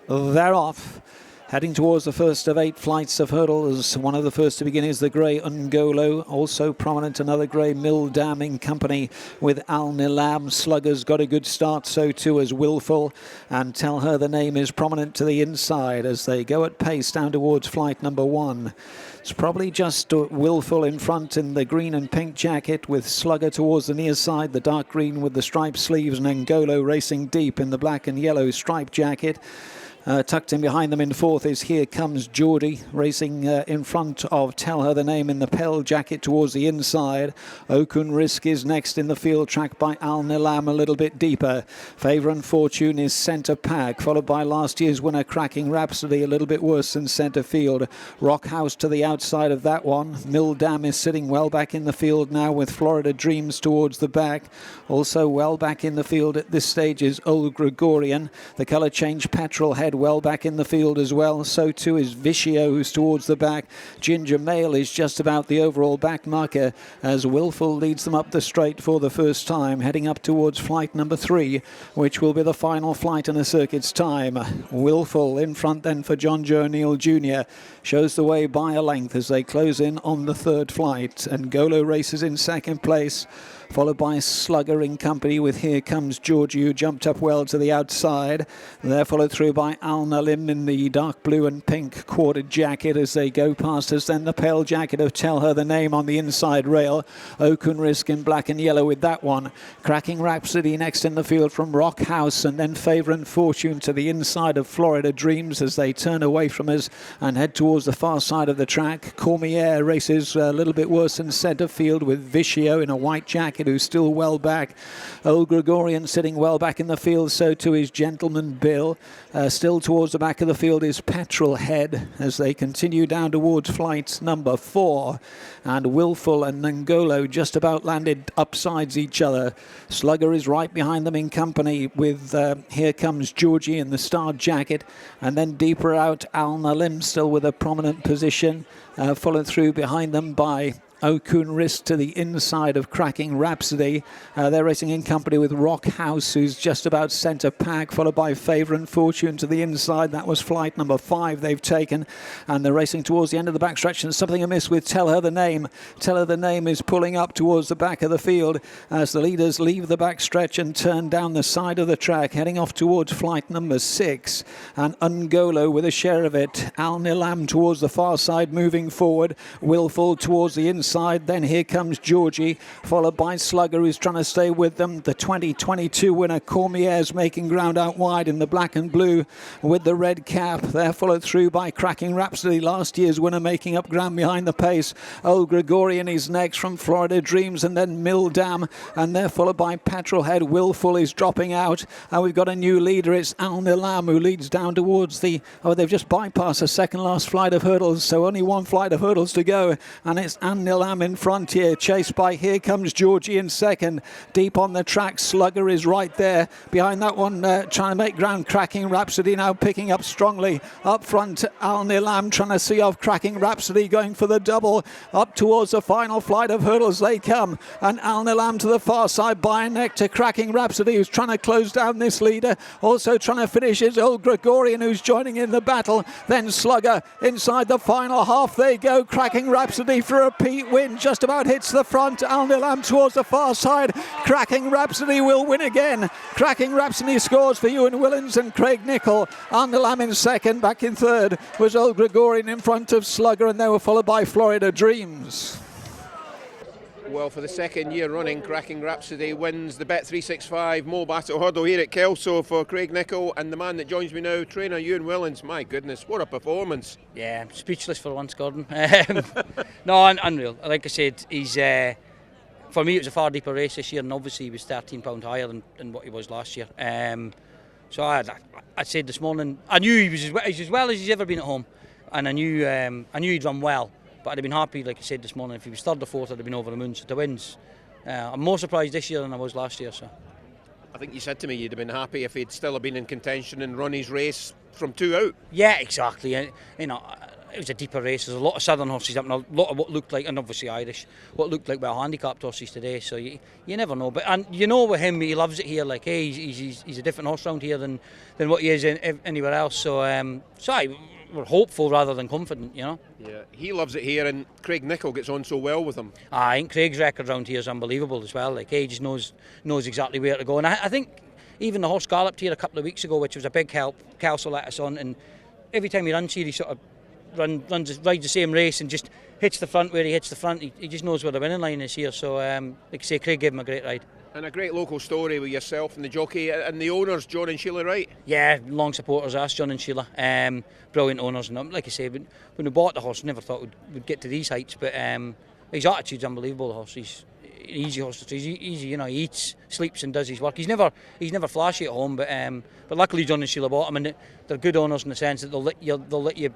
they're off. Heading towards the first of 8 flights of hurdles. One of the first to begin is the grey Ungolo. Also prominent, another grey Mildam in company with Alnilam. Slugger's got a good start, so too as Wilful. And Tell Her the Name is prominent to the inside as they go at pace down towards flight number 1. It's probably just Wilful in front in the green and pink jacket, with Slugger towards the near side, the dark green with the striped sleeves, and Ungolo racing deep in the black and yellow striped jacket. Tucked in behind them in fourth is Here Comes Geordie, racing in front of Tell Her the Name in the pale jacket towards the inside. Okun Risk is next in the field, tracked by Alnilam a little bit deeper. Favour and Fortune is centre pack, followed by last year's winner Cracking Rhapsody, a little bit worse than centre field. Rock House to the outside of that one. Mildam is sitting well back in the field now, with Florida Dreams towards the back. Also well back in the field at this stage is Old Gregorian. The colour change Petrol Head well back in the field as well. So too is Vicio, who's towards the back. Ginger Mail is just about the overall back marker as Wilful leads them up the straight for the first time, heading up towards flight number 3, which will be the final flight in a circuit's time. Wilful in front then for Jonjo O'Neill Jr. shows the way by a length as they close in on the third flight. And Golo races in second place, followed by Slugger in company with Here Comes Georgie, who jumped up well to the outside. They're followed through by Alnilam in the dark blue and pink quartered jacket as they go past us. Then the pale jacket of Tell Her the Name on the inside rail. Okun Risk in black and yellow with that one. Cracking Rhapsody next in the field from Rock House, and then Favour and Fortune to the inside of Florida Dreams as they turn away from us and head towards the far side of the track. Cormier races a little bit worse in centre field with Vicio in a white jacket, who's still well back. Old Gregorian sitting well back in the field, so too is Gentleman Bill. Still towards the back of the field is Petrol Head as they continue down towards flight number 4. And Wilful and Ngolo just about landed upsides each other. Slugger is right behind them in company with Here Comes Georgie in the starred jacket. And then deeper out, Alnilam still with a prominent position, followed through behind them by Okun Risk to the inside of Cracking Rhapsody. They're racing in company with Rock House, who's just about centre pack, followed by Favour and Fortune to the inside. That was flight number 5 they've taken, and they're racing towards the end of the backstretch. And something amiss with Tell Her the Name. Tell Her the Name is pulling up towards the back of the field as the leaders leave the backstretch and turn down the side of the track, heading off towards flight number 6. And Ungolo with a share of it. Alnilam towards the far side, moving forward. Wilful towards the inside. Then Here Comes Georgie, followed by Slugger, who's trying to stay with them. The 2022 winner Cormier's making ground out wide in the black and blue with the red cap. They're followed through by Cracking Rhapsody, last year's winner, making up ground behind the pace. Old Gregorian is next from Florida Dreams, and then Mildam, and they're followed by Petrol Head. Wilful is dropping out, and we've got a new leader. It's Alnilam, who leads down towards the... Oh, they've just bypassed the second last flight of hurdles, so only one flight of hurdles to go, and it's Alnilam in front here, chased by Here Comes Georgie in second. Deep on the track, Slugger is right there. Behind that one, trying to make ground, Cracking Rhapsody now picking up strongly. Up front, Alnilam trying to see off Cracking Rhapsody, going for the double. Up towards the final flight of hurdles they come. And Alnilam to the far side by a neck to Cracking Rhapsody, who's trying to close down this leader. Also trying to finish is Old Gregorian, who's joining in the battle. Then Slugger inside the final half they go. Cracking Rhapsody for a repeat win, just about hits the front. Alnilam towards the far side. Cracking Rhapsody will win again. Cracking Rhapsody scores for Ewan Whillans and Craig Nichol. Alnilam in second. Back in third was Old Gregorian in front of Slugger, and they were followed by Florida Dreams. Well, for the second year running, Cracking Rhapsody wins the Bet365 Morebattle Hurdle here at Kelso for Craig Nichol, and the man that joins me now, trainer Ewan Whillans. My goodness, what a performance. Yeah, I'm speechless for once, Gordon. No, unreal. Like I said, he's for me it was a far deeper race this year, and obviously he was £13 higher than what he was last year. So I said this morning, I knew he was as well as he's ever been at home, and I knew he'd run well. But I'd have been happy, like I said this morning, if he was third or fourth, I'd have been over the moon. So to wins, I'm more surprised this year than I was last year. So I think you said to me you'd have been happy if he'd still have been in contention and run his race from 2 out. Yeah, exactly. You know, it was a deeper race. There's a lot of southern horses up and a lot of what looked like, and obviously Irish, what looked like well handicapped horses today. So you never know. But and you know with him, he loves it here. Like hey, he's a different horse round here than what he is anywhere else. So we're hopeful rather than confident, you know. Yeah, he loves it here, and Craig Nichol gets on so well with him. I think Craig's record round here is unbelievable as well. Like he just knows exactly where to go, and I think even the horse galloped here a couple of weeks ago, which was a big help. Kelso let us on, and every time he runs here, he sort of rides the same race and just hits the front where he hits the front. He just knows where the winning line is here. So, like I say, Craig gave him a great ride. And a great local story with yourself and the jockey and the owners, John and Sheila Wright. Yeah, long supporters, us, John and Sheila. Brilliant owners. And like I say, when we bought the horse, never thought we'd get to these heights. But his attitude's unbelievable. The horse, he's an easy horse. He's easy, you know. He eats, sleeps, and does his work. He's never flashy at home. But luckily, John and Sheila bought him, and they're good owners in the sense that they'll let you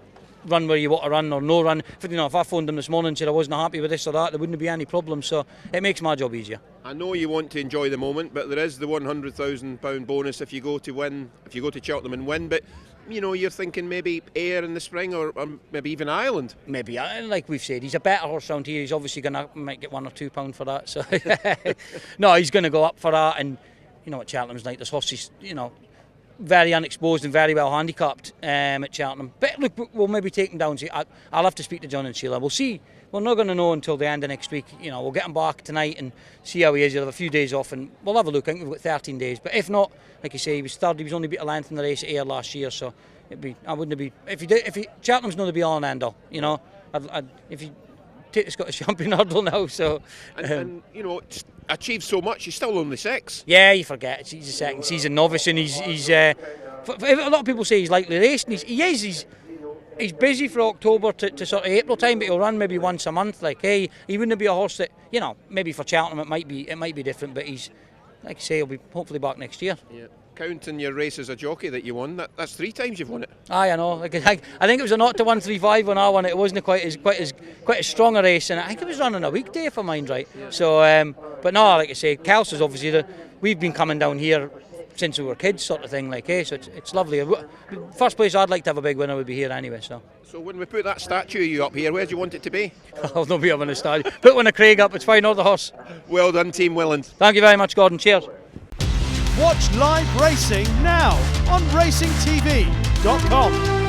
run where you want to run or no run. If I phoned them this morning and said I wasn't happy with this or that, there wouldn't be any problem. So it makes my job easier. I know you want to enjoy the moment, but there is the £100,000 bonus if you go to Cheltenham and win. But you're thinking maybe Ayr in the spring or maybe even Ireland. Maybe, like we've said, he's a better horse round here. He's obviously might get £1 or £2 for that. So no, he's going to go up for that. And what Cheltenham's like, there's horses, very unexposed and very well handicapped at Cheltenham. But look, we'll maybe take him down. I'll have to speak to John and Sheila. We'll see. We're not going to know until the end of next week. We'll get him back tonight and see how he is. He'll have a few days off and we'll have a look. I think we've got 13 days. But if not, like you say, he was third. He was only beat a length in the race at Ayr last year. So Cheltenham's not the be all and end all. If you take the Scottish champion hurdle now. So and achieved so much. He's still only 6. Yeah, you forget. He's a second season novice, and he's a lot of people say he's lightly raced, and he's busy for October to sort of April time, but he'll run maybe once a month. Like he wouldn't be a horse that maybe for Cheltenham it might be different, but he's, like I say, he'll be hopefully back next year. Yeah. Counting your race as a jockey that you won, that's 3 times you've won it. Aye, I know. Like, I think it was a 0-135 when I won it. It wasn't quite as strong a race, and I think it was running a weekday if I mind right. Yeah. So, but no, like I say, Kelso's obviously we've been coming down here since we were kids, sort of thing. Like, so it's lovely. First place I'd like to have a big winner would be here anyway. So when we put that statue of you up here, where do you want it to be? I'll not be up on the statue. Put one of Craig up. It's fine, or the horse. Well done, Team Whillans. Thank you very much, Gordon. Cheers. Watch live racing now on racingtv.com.